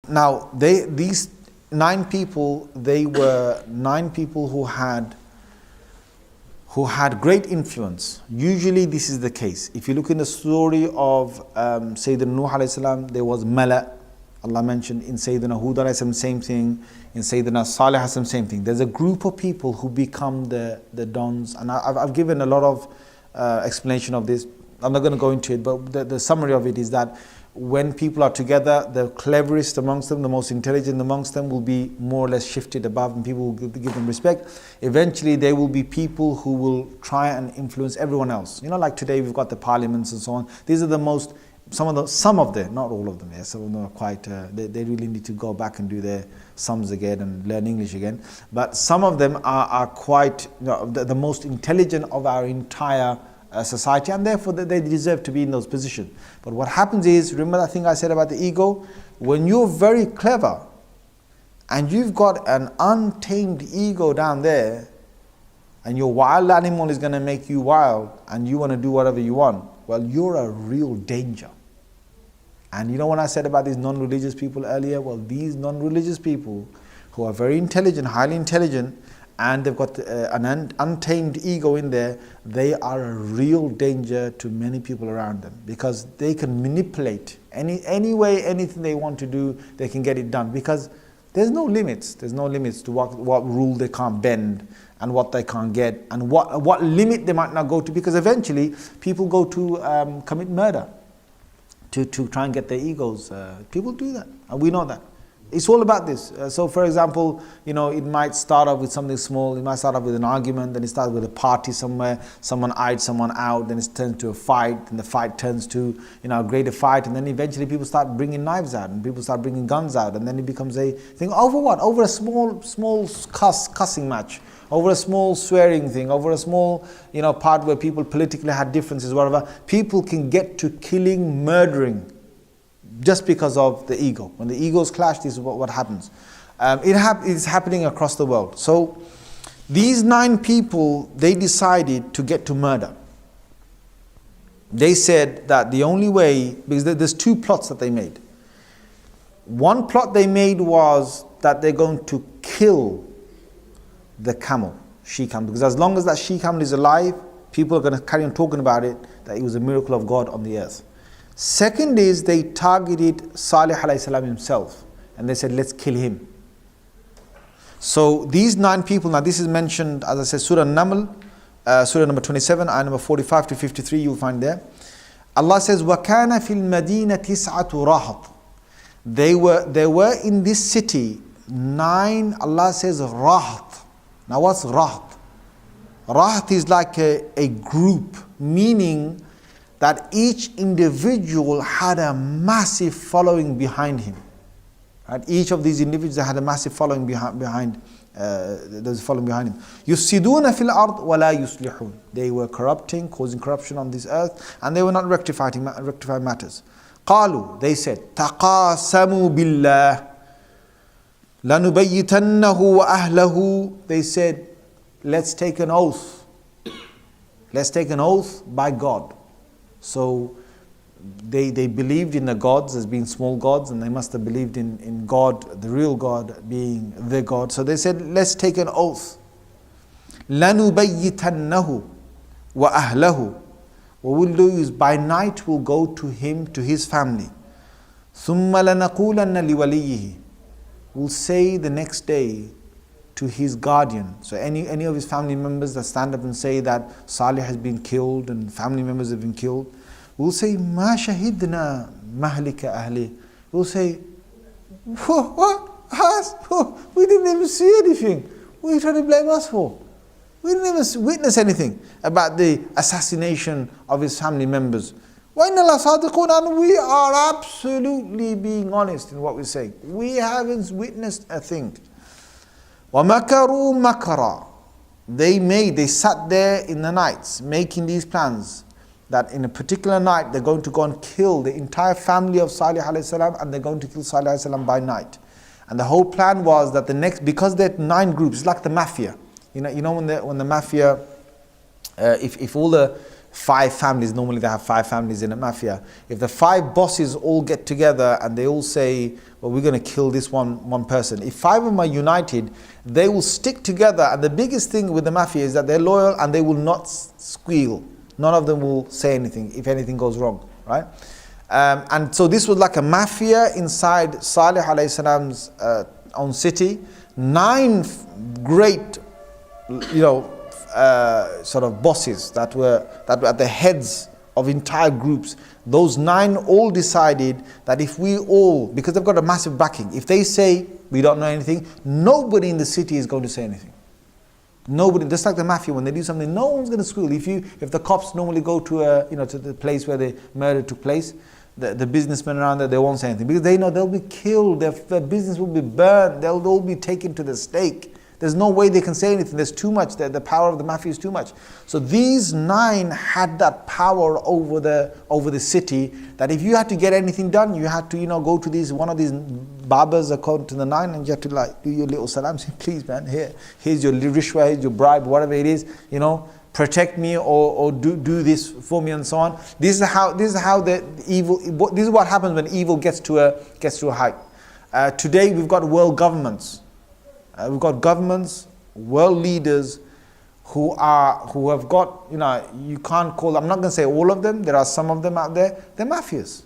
Now, these 9 people, they were 9 people who had great influence. Usually this is the case. If you look in the story of Sayyidina Nuh alayhi salam, there was Mala, Allah mentioned. In Sayyidina Hud alayhi salam, same thing. In Sayyidina Salih alayhi salam, same thing. There's a group of people who become the dons. And I've given a lot of explanation of this. I'm not going to go into it, but the summary of it is that when people are together, the cleverest amongst them, the most intelligent amongst them will be more or less shifted above, and people will give them respect. Eventually there will be people who will try and influence everyone else. You know, like today we've got the parliaments and so on. These are the most, some of them, not all of them, yeah, some of them are quite, they really need to go back and do their sums again and learn English again. But some of them are quite, you know, the most intelligent of our entire society, and therefore they deserve to be in those positions. But what happens is, remember that thing I said about the ego? When you're very clever and you've got an untamed ego down there, and your wild animal is going to make you wild and you want to do whatever you want, well, you're a real danger. And you know when I said about these non-religious people earlier, well, these non-religious people who are very intelligent, highly intelligent, and they've got an untamed ego in there, they are a real danger to many people around them, because they can manipulate any way, anything they want to do, they can get it done, because there's no limits. There's no limits to what rule they can't bend and what they can't get, and what limit they might not go to, because eventually people go to commit murder to try and get their egos. People do that, and we know that. It's all about this. So for example, you know, it might start off with something small. It might start off with an argument, then it starts with a party somewhere. Someone eyed someone out, then it turns to a fight, and the fight turns to, you know, a greater fight, and then eventually people start bringing knives out, and people start bringing guns out, and then it becomes a thing. Over what? Over a small cussing match, over a small swearing thing, over a small, you know, part where people politically had differences, whatever. People can get to killing, murdering, just because of the ego. When the egos clash, this is what happens. It's happening across the world. So these 9 people, they decided to get to murder. They said that the only way, because there's 2 plots that they made. One plot they made was that they're going to kill the camel, she-camel, because as long as that she-camel is alive, people are going to carry on talking about it, that it was a miracle of God on the earth. Second is, they targeted Salih alayhi salam himself, and they said, let's kill him. So these 9 people, now this is mentioned, as I said, Surah Naml, Surah number 27, ayah number 45 to 53, you'll find there. Allah says, وَكَانَ فِي الْمَدِينَةِ تِسْعَةُ رَهَطٍ. There were in this city 9, Allah says, rahat. Now what's rahat? Rahat is like a group, meaning that each individual had a massive following behind him. Right? Each of these individuals had a massive following behind there's following behind him. يُفْسِدُونَ فِي الْأَرْضِ وَلَا يُصْلِحُونَ. They were corrupting, causing corruption on this earth, and they were not rectifying matters. قالوا, they said, تَقَاسَمُوا بِاللَّهِ لَنُبَيِّتَنَّهُ وَأَهْلَهُ. They said, let's take an oath. Let's take an oath by God. So they believed in the gods as being small gods, and they must have believed in God, the real God, being the God. So they said, let's take an oath. لَنُبَيِّتَنَّهُ وَأَهْلَهُ. What we'll do is by night we'll go to him, to his family. ثُمَّ لَنَقُولَنَّ لِوَلِيِّهِ. We'll say the next day to his guardian. So any of his family members that stand up and say that Salih has been killed and family members have been killed, we'll say, مَا شَهِدْنَا مَهْلِكَ أَهْلِهِ. We'll say, what? Us? We didn't even see anything. What are you trying to blame us for? We didn't even witness anything about the assassination of his family members. وَإِنَّ اللَّهَ صَادِقُونَ. And we are absolutely being honest in what we say. We haven't witnessed a thing. وَمَكَرُوا مَكَرًا. They sat there in the nights making these plans, that in a particular night they're going to go and kill the entire family of Salih alayhi salam, and they're going to kill Salih alayhi salam by night. And the whole plan was that because there are 9 groups, it's like the mafia. You know when the mafia, if all the 5 families, normally they have 5 families in a mafia. If the 5 bosses all get together and they all say, well, we're going to kill this one person. If 5 of them are united, they will stick together. And the biggest thing with the mafia is that they're loyal and they will not squeal. None of them will say anything if anything goes wrong, right? And so this was like a mafia inside Salih alayhi salam's own city. 9 great, sort of bosses that were at the heads of entire groups. Those 9 all decided that if we all, because they've got a massive backing, if they say we don't know anything, nobody in the city is going to say anything. Nobody, just like the mafia, when they do something, no one's going to squeal. If the cops normally go to to the place where the murder took place, the businessmen around there, they won't say anything because they know they'll be killed, their business will be burned, they'll all be taken to the stake. There's no way they can say anything. There's too much. The power of the mafia is too much. So these 9 had that power over the city, that if you had to get anything done, you had to go to one of these barbers according to the 9, and you had to do your little salam, say, please man, here's your rishwa, here's your bribe, whatever it is, protect me or do this for me and so on. This is how the evil. This is what happens when evil gets to a height. Today we've got world governments. We've got governments, world leaders who have got, you can't call, I'm not going to say all of them, there are some of them out there, they're mafias.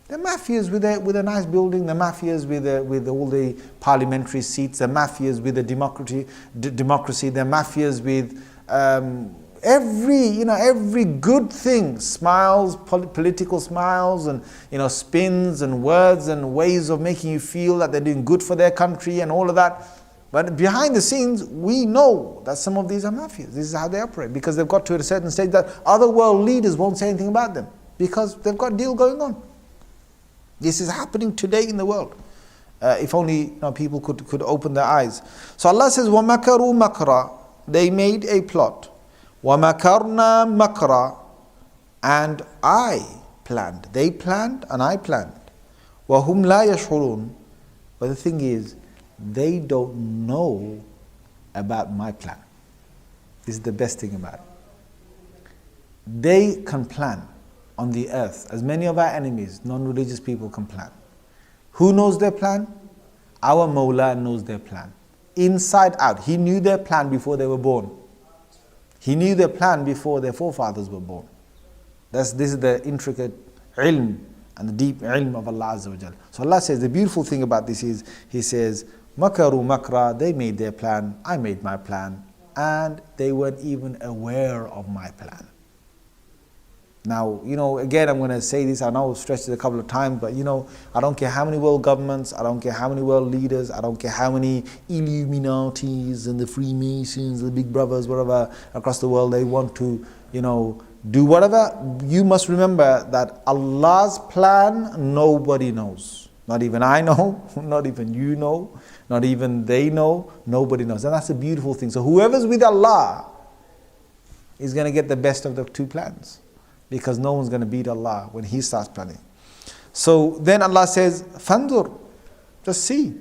They're mafias with a nice building, they're mafias with all the parliamentary seats, they're mafias with the democracy, they're mafias with every good thing, smiles, political smiles, and spins and words and ways of making you feel that they're doing good for their country and all of that. But behind the scenes, we know that some of these are mafias. This is how they operate, because they've got to a certain stage that other world leaders won't say anything about them because they've got a deal going on. This is happening today in the world. If only people could open their eyes. So Allah says, وَمَكَرُوا مَكْرًا, they made a plot. وَمَكَرْنَا مَكْرًا, and I planned. They planned and I planned. وَهُمْ لَا يَشْعُرُونَ, but the thing is, they don't know about my plan. This is the best thing about it. They can plan on the earth, as many of our enemies, non-religious people, can plan. Who knows their plan? Our Mawla knows their plan. Inside out. He knew their plan before they were born. He knew their plan before their forefathers were born. This is the intricate ilm and the deep ilm of Allah Azza wa Jal. So Allah says, the beautiful thing about this is, He says, Makaru makra, they made their plan, I made my plan, and they weren't even aware of my plan. Now, again, I'm going to say this, I know I've stressed it a couple of times, but I don't care how many world governments, I don't care how many world leaders, I don't care how many Illuminatis and the Freemasons, the Big Brothers, whatever, across the world, they want to, do whatever. You must remember that Allah's plan, nobody knows. Not even I know, not even you know, not even they know, nobody knows. And that's a beautiful thing. So whoever's with Allah is going to get the best of the 2 plans, because no one's going to beat Allah when He starts planning. So then Allah says, Fandur, just see.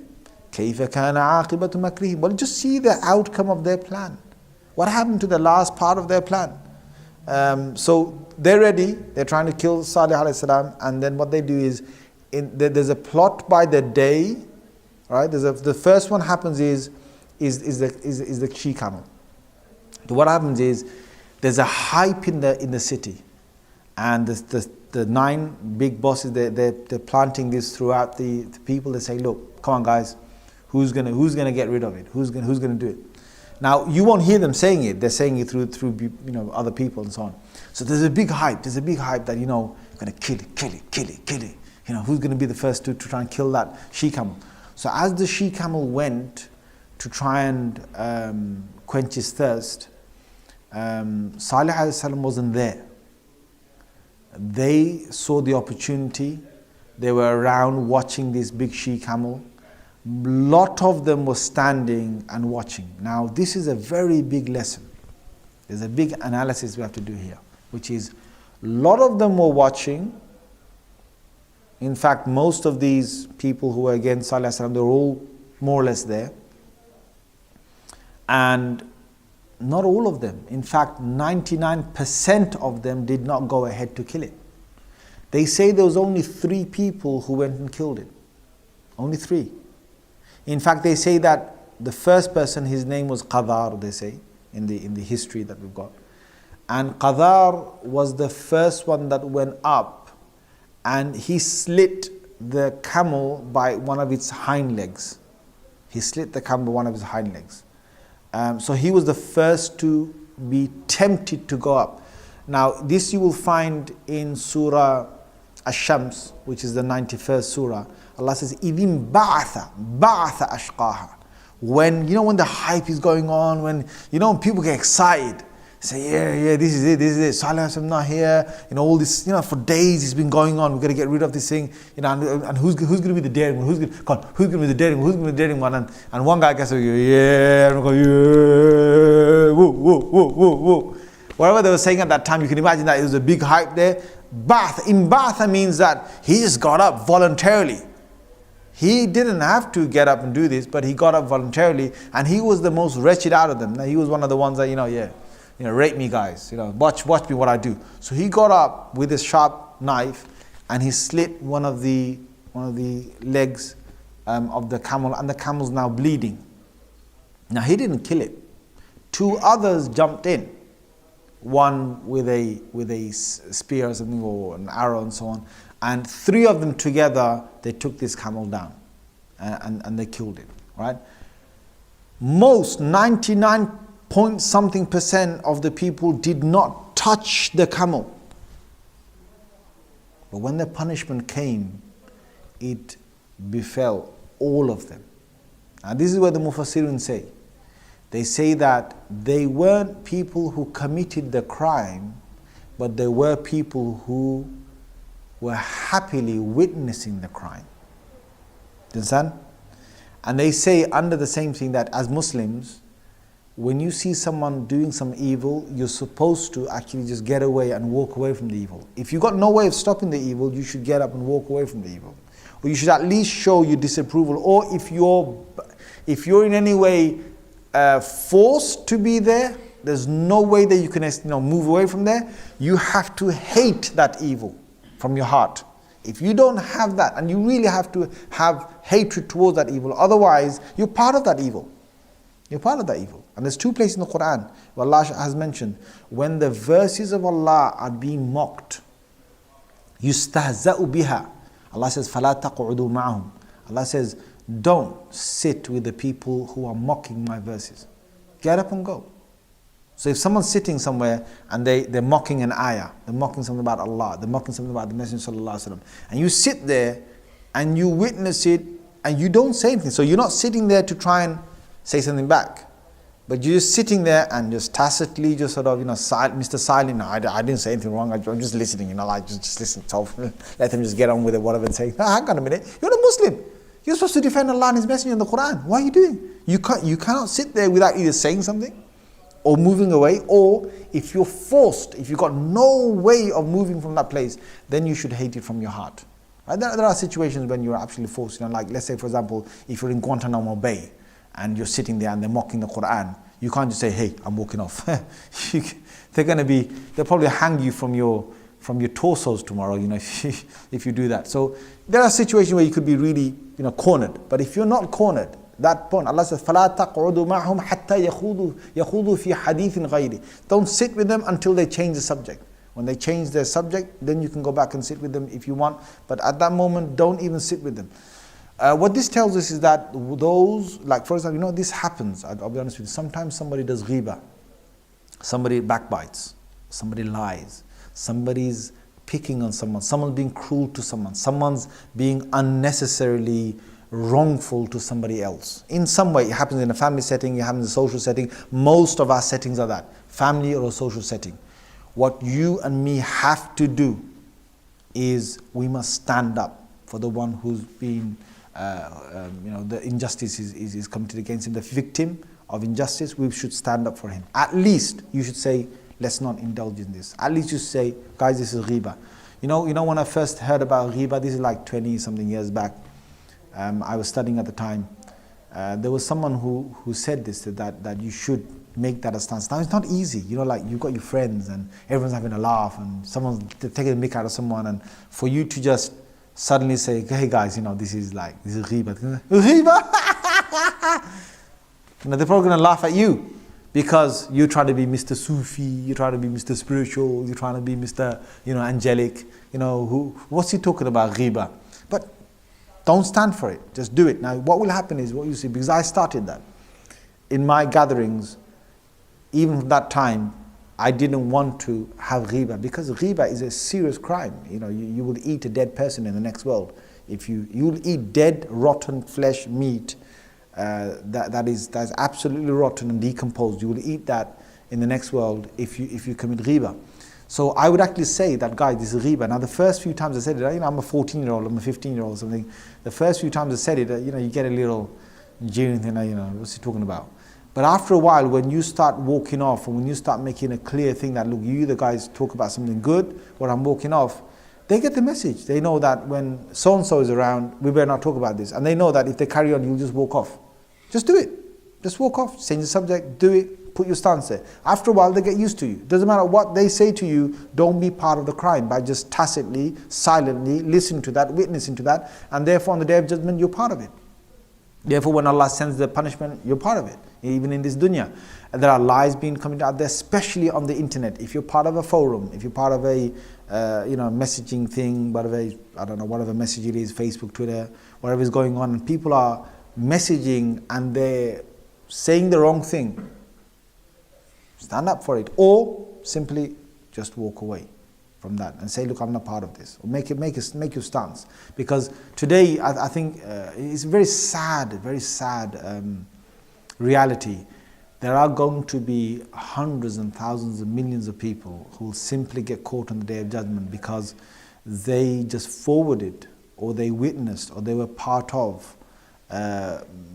كَيْفَ كَانَ عَاقِبَةُ مَكْرِهِمْ. Well, just see the outcome of their plan. What happened to the last part of their plan? So they're ready, they're trying to kill Salih alayhi salam, and then what they do is, there's a plot by the day, right? The first one happens is the she camel. So what happens is, there's a hype in the city, and the 9 big bosses, they're planting this throughout the people. They say, look, come on guys, who's gonna get rid of it? Who's gonna do it? Now you won't hear them saying it. They're saying it through other people and so on. So there's a big hype. There's a big hype that gonna kill it. Who's gonna be the first to try and kill that she camel? So as the she camel went to try and quench his thirst, Salih alayhi salam wasn't there. They saw the opportunity. They were around watching this big she camel. Lot of them were standing and watching. Now this is a very big lesson. There's a big analysis we have to do here, which is, a lot of them were watching. In fact, most of these people who were against Salih, they're all more or less there. And Not all of them. In fact, 99% of them did not go ahead to kill it. They say there was only 3 people who went and killed it. Only 3. In fact, they say that the first person, his name was Qadar, they say, in the history that we've got. And Qadar was the first one that went up, and he slit the camel by one of its hind legs. He slit the camel by one of his hind legs. So he was the first to be tempted to go up. Now, this you will find in Surah Ash-Shams, which is the 91st Surah. Allah says, إِذِن بَعَثَ أَشْقَاهَا. When the hype is going on, when people get excited, say, yeah, this is it. Salih is not here. All this, for days it's been going on. We've got to get rid of this thing. And who's going to be the daring one? Who's going to be the daring one? Who's going to be the daring one? And one guy gets, yeah, whoa. Whatever they were saying at that time, you can imagine that it was a big hype there. Ba'atha means that he just got up voluntarily. He didn't have to get up and do this, but he got up voluntarily, and he was the most wretched out of them. Now, he was one of the ones that, rate me guys, watch me what I do. So he got up with his sharp knife, and he slit one of the legs of the camel, and the camel's now bleeding. Now he didn't kill it. 2 others jumped in, one with a spear or something, or an arrow and so on, and 3 of them together, they took this camel down, and they killed it. Right? Most 99% of the people did not touch the camel. But when the punishment came, it befell all of them. Now this is what the Mufassirun say. They say that they weren't people who committed the crime, but they were people who were happily witnessing the crime. Do you understand? And they say under the same thing that as Muslims, when you see someone doing some evil, you're supposed to actually just get away and walk away from the evil. If you've got no way of stopping the evil, you should get up and walk away from the evil. Or you should at least show your disapproval. Or if you're in any way forced to be there, there's no way that you can move away from there. You have to hate that evil from your heart. If you don't have that, and you really have to have hatred towards that evil, otherwise you're part of that evil. You're part of that evil. And there's 2 places in the Quran where Allah has mentioned, when the verses of Allah are being mocked, يُسْتَهْزَأُ بِهَا. Allah says, فَلَا تَقْعُدُوا مَعَهُمْ. Allah says, don't sit with the people who are mocking my verses. Get up and go. So if someone's sitting somewhere and they're mocking an ayah, they're mocking something about Allah, they're mocking something about the Messenger sallallahu alaihi wasallam, and you sit there and you witness it and you don't say anything. So you're not sitting there to try and say something back, but you're just sitting there and just tacitly just sort of, Mr. Silent, no, I didn't say anything wrong, I'm just listening, like just listen, so let them just get on with it, whatever, and say, hang on a minute, you're a Muslim. You're supposed to defend Allah and His Messenger in the Quran. What are you doing? You cannot sit there without either saying something or moving away, or if you're forced, if you've got no way of moving from that place, then you should hate it from your heart. Right? There are situations when you're absolutely forced, like let's say for example, if you're in Guantanamo Bay and you're sitting there and they're mocking the Quran, you can't just say, hey, I'm walking off. They'll probably hang you from your torsos tomorrow, if you do that. So there are situations where you could be really, cornered. But if you're not cornered, that point, Allah says, فَلَا تَقْعُدُوا مَعْهُمْ حَتَّى يَخُوضُوا فِي حَدِيثٍ غَيْرِ. Don't sit with them until they change the subject. When they change their subject, then you can go back and sit with them if you want. But at that moment, don't even sit with them. What this tells us is that those, like for example, this happens, I'll be honest with you, sometimes somebody does ghibah, somebody backbites, somebody lies, somebody's picking on someone, someone's being cruel to someone, someone's being unnecessarily wrongful to somebody else. In some way, it happens in a family setting, it happens in a social setting. Most of our settings are that, family or a social setting. What you and me have to do is we must stand up for the one who's been, the injustice is committed against him, the victim of injustice. We should stand up for him. At least you should say, let's not indulge in this. At least you say, guys, this is ghibah. When I first heard about ghibah, this is like 20 something years back. I was studying at the time. There was someone who said this, that you should make that a stance. Now it's not easy, you know, like you've got your friends and everyone's having a laugh and someone's taking a mick out of someone, and for you to just suddenly say, hey guys, you know, this is ghibah. Ghibah! You know, they're probably going to laugh at you because you're trying to be Mr. Sufi, you're trying to be Mr. Spiritual, you're trying to be Mr. You know, angelic. You know, what's he talking about, ghibah? But don't stand for it. Just do it. Now, what will happen is what you see, because I started that in my gatherings. Even from that time, I didn't want to have ghibah, because ghibah is a serious crime. You know, you will eat a dead person in the next world. If you will eat dead, rotten flesh, meat. That's absolutely rotten and decomposed. You will eat that in the next world if you commit ghibah. So I would actually say that, guys, this is ghibah. Now the first few times I said it, you know, I'm a 14-year-old, I'm a 15-year-old or something. The first few times I said it, you know, you get a little jeering thing, you know, what's he talking about? But after a while, when you start walking off, and when you start making a clear thing that, look, you the guys talk about something good, or I'm walking off, they get the message. They know that when so-and-so is around, we better not talk about this. And they know that if they carry on, you'll just walk off. Just do it. Just walk off, change the subject, do it, put your stance there. After a while, they get used to you. Doesn't matter what they say to you, don't be part of the crime by just tacitly, silently listening to that, witnessing to that, and therefore on the Day of Judgment, you're part of it. Therefore, when Allah sends the punishment, you're part of it, even in this dunya. And there are lies being committed out there, especially on the internet. If you're part of a forum, if you're part of a messaging thing, whatever, I don't know, whatever message it is, Facebook, Twitter, whatever is going on, and people are messaging and they're saying the wrong thing, stand up for it, or simply just walk away from that and say, look, I'm not part of this. Or make your stance. Because today, I think it's a very sad reality. There are going to be hundreds and thousands and millions of people who will simply get caught on the Day of Judgment because they just forwarded, or they witnessed, or they were part of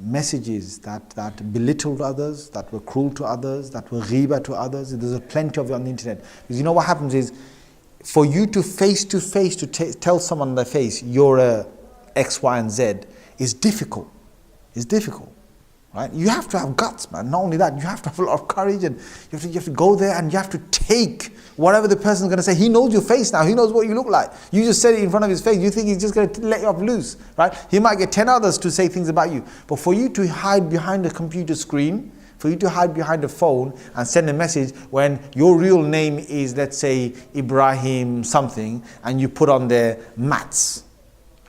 messages that belittled others, that were cruel to others, that were ghibah to others. There's plenty of it on the internet. Because you know what happens is, for you to face to tell someone in their face, you're a X, Y, and Z, is difficult. It's difficult, right? You have to have guts, man. Not only that, you have to have a lot of courage, and you have to go there and you have to take whatever the person's going to say. He knows your face now. He knows what you look like. You just said it in front of his face. You think he's just going to let you off loose, right? He might get 10 others to say things about you. But for you to hide behind a computer screen, for you to hide behind a phone and send a message when your real name is, let's say, Ibrahim something, and you put on there Mats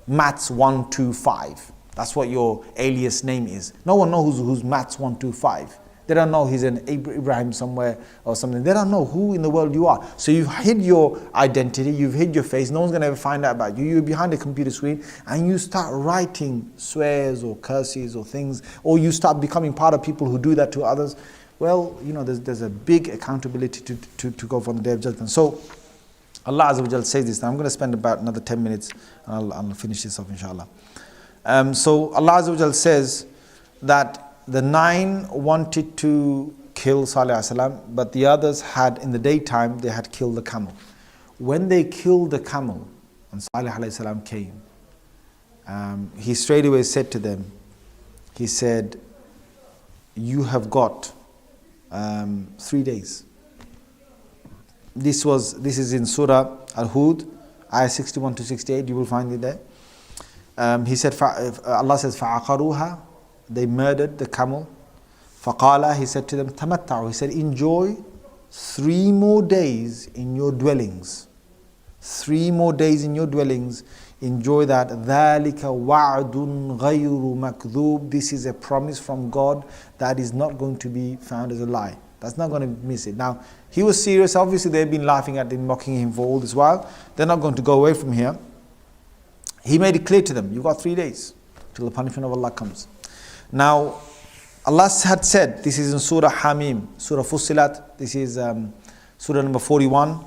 125. That's what your alias name is. No one knows who's Mats 125. They don't know he's an Ibrahim somewhere or something. They don't know who in the world you are. So you've hid your identity, you've hid your face, no one's going to ever find out about you. You're behind a computer screen and you start writing swears or curses or things, or you start becoming part of people who do that to others. Well, you know, there's a big accountability to go for the Day of Judgment. So Allah Azza wa Jal says this. Now I'm going to spend about another 10 minutes and I'll finish this off inshallah. So Allah Azza wa Jal says that the 9 wanted to kill Salih alayhi salam, but the others had, in the daytime, they had killed the camel. When they killed the camel, and Salih alayhi salam came, he straight away said to them, he said, you have got 3 days. This is in Surah Al-Hud, ayah 61 to 68, you will find it there. He said, Allah says, فَعَقَرُوهَا, they murdered the camel. فَقَالَ, he said to them, تَمَتَّعُوا, he said, enjoy 3 more days in your dwellings. 3 more days in your dwellings, enjoy that. ذَلِكَ وَعْدٌ غَيْرُ مَكْذُوبٍ, this is a promise from God that is not going to be found as a lie. That's not going to miss it. Now, he was serious. Obviously, they've been laughing at him, mocking him for all this while. They're not going to go away from here. He made it clear to them, you've got 3 days till the punishment of Allah comes. Now, Allah had said, this is in Surah Hamim, Surah Fussilat, this is Surah number 41,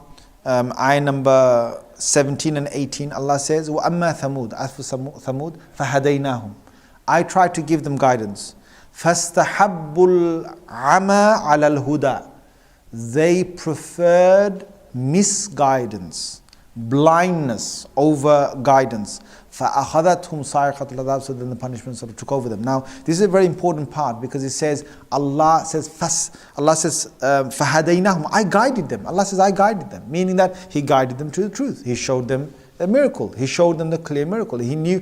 ayah number 17 and 18. Allah says, وَأَمَّا ثَمُودَ, as for Thamud, فَهَدَيْنَاهُم, I tried to give them guidance. فَاسْتَحَبُّ الْعَمَى عَلَى الْهُدَى, they preferred misguidance, blindness over guidance. فَأَخَذَتْهُمْ صَاعِقَةُ الْعَذَابِ. So then the punishment sort of took over them. Now, this is a very important part because it says, Allah says, فَهَدَيْنَاهُمْ. I guided them. Allah says, I guided them. Meaning that He guided them to the truth. He showed them a miracle. He showed them the clear miracle. He knew,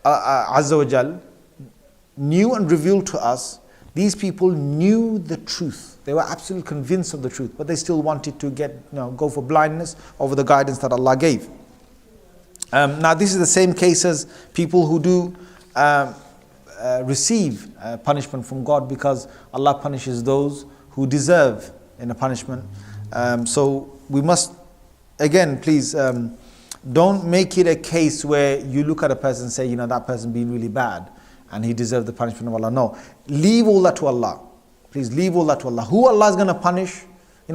Azza wa Jal, knew and revealed to us. These people knew the truth. They were absolutely convinced of the truth, but they still wanted to go for blindness over the guidance that Allah gave. Now this is the same case as people who do receive punishment from God, because Allah punishes those who deserve in a punishment. So we must, again, please, don't make it a case where you look at a person and say, that person being really bad and he deserves the punishment of Allah. No, leave all that to Allah. Please leave all that to Allah. Who Allah is going to punish?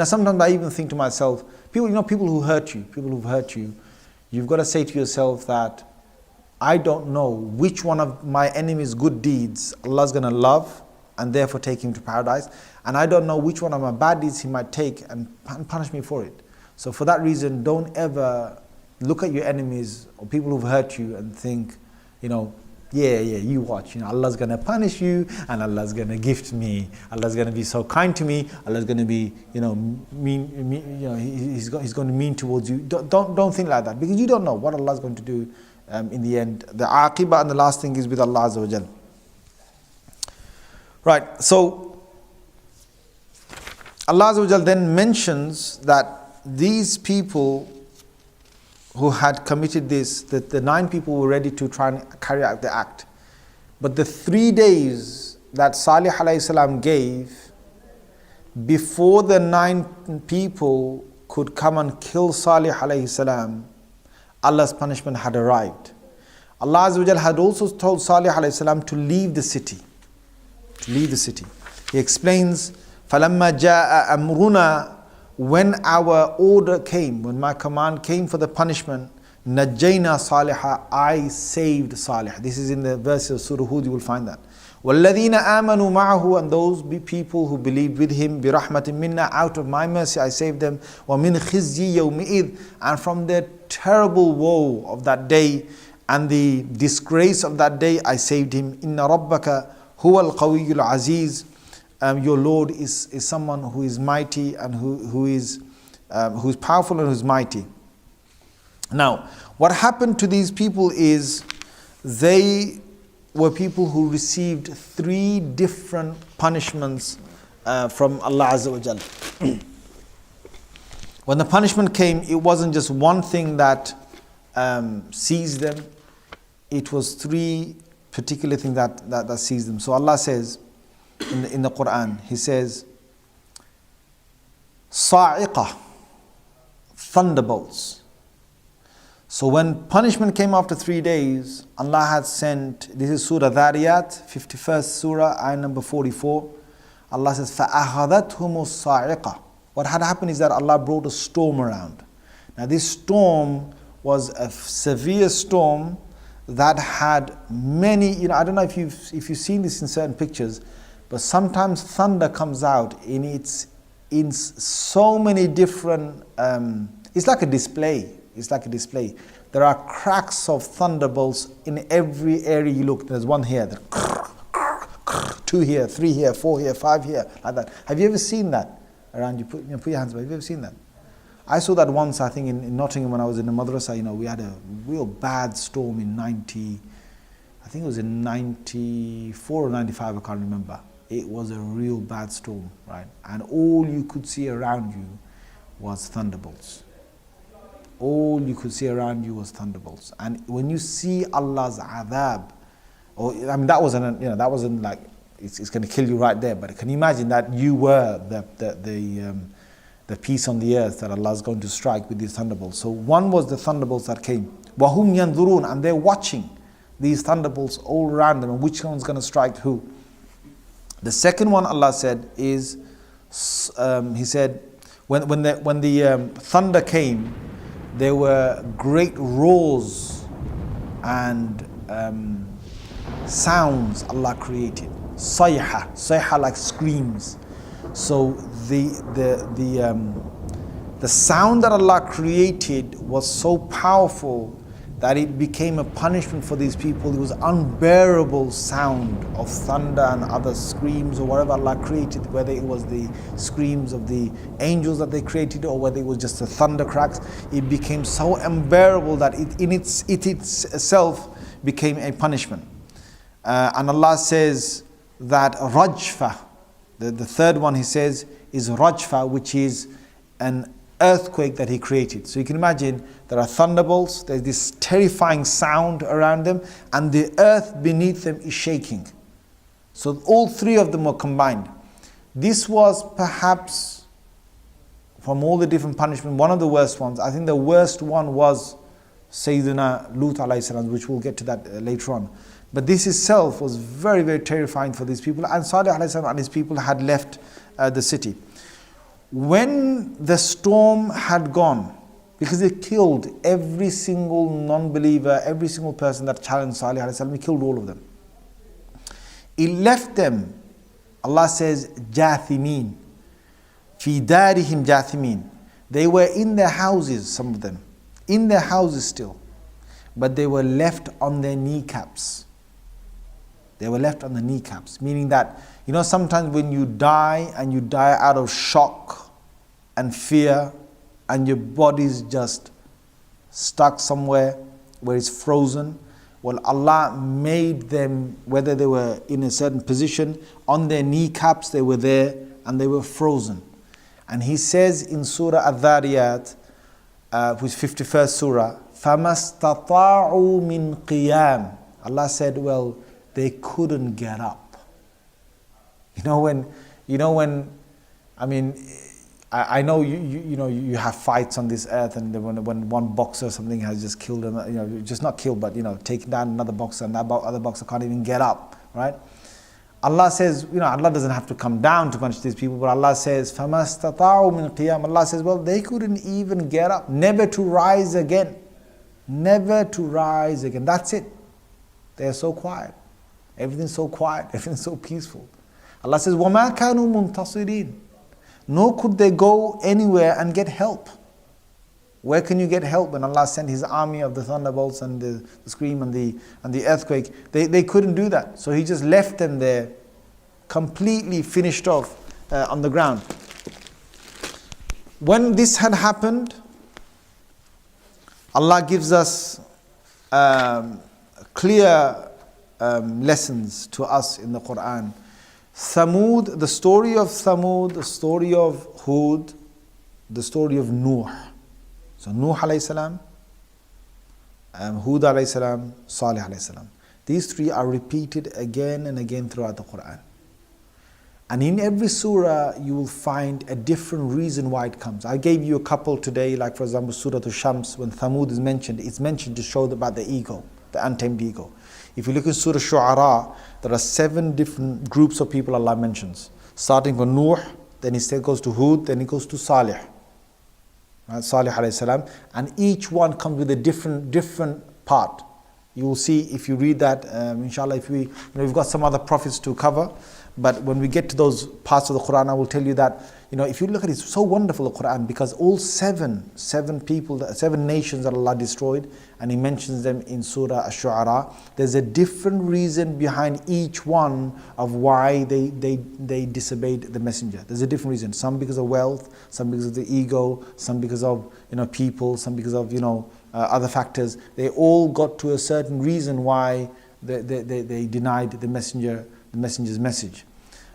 Sometimes I even think to myself, people who hurt you, people who've hurt you, you've got to say to yourself that I don't know which one of my enemy's good deeds Allah is going to love and therefore take him to paradise, and I don't know which one of my bad deeds He might take and punish me for it. So for that reason, don't ever look at your enemies or people who've hurt you and think, you watch, Allah's going to punish you and Allah's going to gift me. Allah's going to be so kind to me. Allah's going to be, mean, He's going to mean towards you. Don't think like that, because you don't know what Allah's going to do in the end. The aqibah and the last thing is with Allah Azza wa Jal. Right, so Allah Azza wa Jal then mentions that these people who had committed this, that the 9 people were ready to try and carry out the act. But the 3 days that Salih alayhi salam gave before the 9 people could come and kill Salih alayhi salam, Allah's punishment had arrived. Allah Azza wa Jal had also told Salih alayhi salam to leave the city. To leave the city. He explains, فَلَمَّا جَاءَ أَمْرُنَا. When our order came, when my command came for the punishment, Najjayna Salihah, I saved Salih. This is in the verse of Surah Hud, you will find that. وَالَّذِينَ آمَنُوا مَعَهُ. And those people who believed with him, بِرَحْمَةٍ مِنَّا. Out of my mercy I saved them. وَمِنْ خِزْيِ يَوْمِئِذٍ. And from the terrible woe of that day and the disgrace of that day, I saved him. إِنَّ رَبَّكَ هُوَ الْقَوِيُّ الْعَزِيزُ. Your Lord is someone who is mighty and who is powerful and who is mighty. Now, what happened to these people is they were people who received 3 different punishments from Allah Azza wa Jal. When the punishment came, it wasn't just one thing that seized them. It was 3 particular things that seized them. So Allah says, in the Quran, He says, Sa'iqah, thunderbolts. So when punishment came after 3 days, Allah had sent, this is Surah Dhariyat, 51st Surah, ayah number 44. Allah says, فَأَخَذَتْهُمُ الصَّاعِقَةُ. What had happened is that Allah brought a storm around. Now this storm was a severe storm that had many, I don't know if you've seen this in certain pictures, but sometimes thunder comes out in so many different, it's like a display. It's like a display. There are cracks of thunderbolts in every area you look. There's one here, 2 here, 3 here, 4 here, 5 here, like that. Have you ever seen that around you? Put your hands up. Have you ever seen that? I saw that once, I think, in Nottingham when I was in the madrasa. We had a real bad storm in 90, I think it was in 94 or 95, I can't remember. It was a real bad storm, right? And all you could see around you was thunderbolts. All you could see around you was thunderbolts. And when you see Allah's adhab, that wasn't like it's going to kill you right there. But can you imagine that you were the peace on the earth that Allah is going to strike with these thunderbolts? So one was the thunderbolts that came. وَهُمْ يَنْظُرُونَ. And they're watching these thunderbolts all around them, and which one's going to strike who. The second one Allah said is, He said, when the thunder came, there were great roars and sounds Allah created. Sayha like screams. So the sound that Allah created was so powerful that it became a punishment for these people. It was unbearable sound of thunder and other screams or whatever Allah created, whether it was the screams of the angels that they created or whether it was just the thunder cracks. It became so unbearable that it itself became a punishment. And Allah says that rajfa, the third one He says is rajfa, which is an earthquake that He created. So you can imagine there are thunderbolts, there's this terrifying sound around them, and the earth beneath them is shaking. So all three of them were combined. This was perhaps, from all the different punishments, one of the worst ones. I think the worst one was Sayyidina Lut alayhi salam, which we'll get to that later on. But this itself was very, very terrifying for these people, and Salih alayhi salam and his people had left the city. When the storm had gone, because it killed every single non-believer, every single person that challenged Salih alayhi salam, it killed all of them. It left them, Allah says, jathimin, fi darihim jathimin. They were in their houses, some of them, in their houses still, but they were left on their kneecaps. They were left on the kneecaps, meaning that, you know, sometimes when you die and you die out of shock and fear and your body's just stuck somewhere where it's frozen, well, Allah made them, whether they were in a certain position, on their kneecaps, they were there and they were frozen. And He says in Surah Al-Dhariyat, which is 51st Surah, فَمَسْتَطَاعُوا مِنْ قِيَامٍ. Allah said, well, they couldn't get up. You know when, I mean, I know you have fights on this earth, and when one boxer or something has just killed him, you know, just not killed, but, you know, taken down another boxer, and that other boxer can't even get up, right? Allah says, you know, Allah doesn't have to come down to punish these people, but Allah says, فَمَا اسْتَطَاعُوا مِنْ قِيَامٍ. Allah says, well, they couldn't even get up, never to rise again. Never to rise again. That's it. They're so quiet. Everything's so quiet. Everything's so peaceful. Allah says, وَمَا كَانُوا مُنْتَصِرِينَ. Nor could they go anywhere and get help. Where can you get help when Allah sent His army of the thunderbolts and the scream and the earthquake? They couldn't do that. So He just left them there, completely finished off on the ground. When this had happened, Allah gives us clear lessons to us in the Quran. Thamud, the story of Thamud, the story of Hud, the story of Nuh. So Nuh alayhi salam, Hud alayhi salam, Salih alayhi salam. These three are repeated again and again throughout the Quran. And in every surah you will find a different reason why it comes. I gave you a couple today, like for example Surah Al-Shams, when Thamud is mentioned, it's mentioned to show about the ego, the untamed ego. If you look at Surah Shu'ara, there are 7 different groups of people Allah mentions. Starting from Nuh, then He goes to Hud, then He goes to Salih. Right? Salih alayhi salam. And each one comes with a different part. You will see if you read that, inshallah, we've got some other prophets to cover. But when we get to those parts of the Quran, I will tell you that, if you look at it, it's so wonderful, the Quran, because all seven nations that Allah destroyed, and He mentions them in Surah Ash-Shu'ara, there's a different reason behind each one of why they disobeyed the messenger. There's a different reason. Some because of wealth, some because of the ego, some because of people, some because of other factors. They all got to a certain reason why they denied the messenger's message.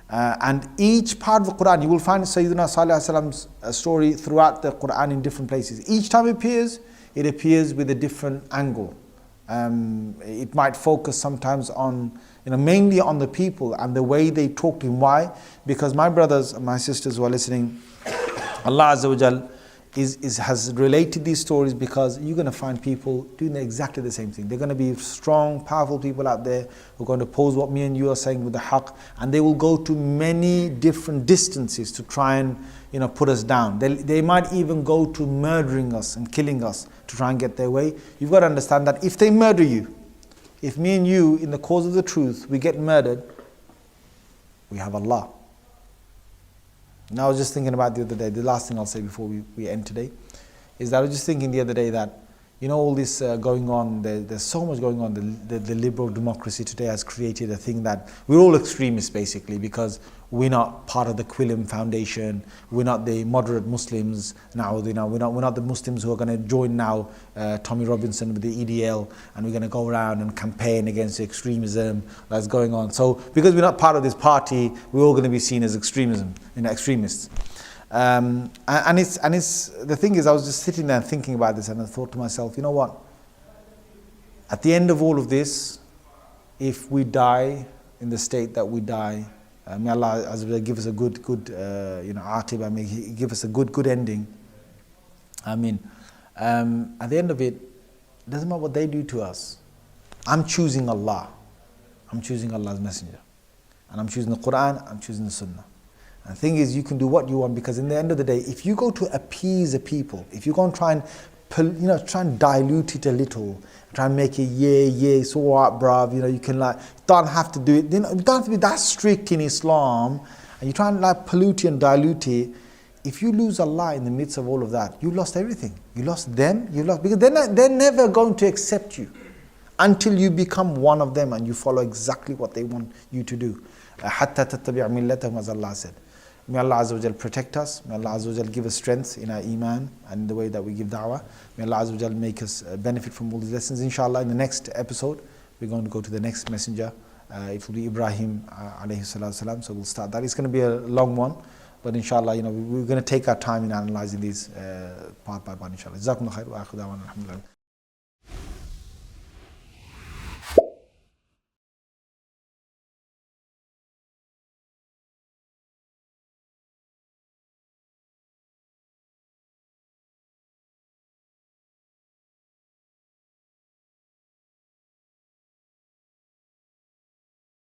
And each part of the Quran, you will find Sayyidina Salih Salam's story throughout the Quran in different places. Each time it appears with a different angle. It might focus sometimes on, mainly on the people and the way they talk to Him. Why? Because my brothers and my sisters who are listening, Allah Azza wa Jal has related these stories because you're going to find people doing exactly the same thing. They're going to be strong, powerful people out there who are going to oppose what me and you are saying with the haqq, and they will go to many different distances to try and put us down. They might even go to murdering us and killing us to try and get their way. You've got to understand that if they murder you, if me and you in the cause of the truth we get murdered, we have Allah. Now I was just thinking about the other day, the last thing I'll say before we end today, is that I was just thinking the other day that, you know, all this going on, there's so much going on. The liberal democracy today has created a thing that we're all extremists basically, because we're not part of the Quillam Foundation, we're not the moderate Muslims now, we're not the Muslims who are going to join now Tommy Robinson with the EDL, and we're going to go around and campaign against the extremism that's going on. So because we're not part of this party, we're all going to be seen as extremists. And it's the thing is, I was just sitting there thinking about this, and I thought to myself, you know what? At the end of all of this, if we die in the state that we die, may Allah Azza wa Jalla give us a good atiba, may He give us a good ending. I mean, at the end of it doesn't matter what they do to us. I'm choosing Allah. I'm choosing Allah's Messenger, and I'm choosing the Quran. I'm choosing the Sunnah. And the thing is, you can do what you want, because in the end of the day, if you go to appease the people, if you go and try and dilute it a little, try and make it, yeah, so what, bruv, you can don't have to do it, you don't have to be that strict in Islam, and you try and pollute it and dilute it. If you lose Allah in the midst of all of that, you lost everything. You lost them, because they're never going to accept you until you become one of them and you follow exactly what they want you to do. حَتَّى تَتَّبِعْ مِلَّتَهُمْ, as Allah said. May Allah Azza wa Jal protect us. May Allah Azza wa Jal give us strength in our iman and in the way that we give da'wah. May Allah Azza wa Jal make us benefit from all these lessons. Inshallah, in the next episode, we're going to go to the next messenger. It will be Ibrahim alayhi salatu salam. So we'll start that. It's going to be a long one, but inshallah, we're going to take our time in analyzing these part by part. Inshallah. Jazakumullah khair wa akhu da'wana alhamdulillah.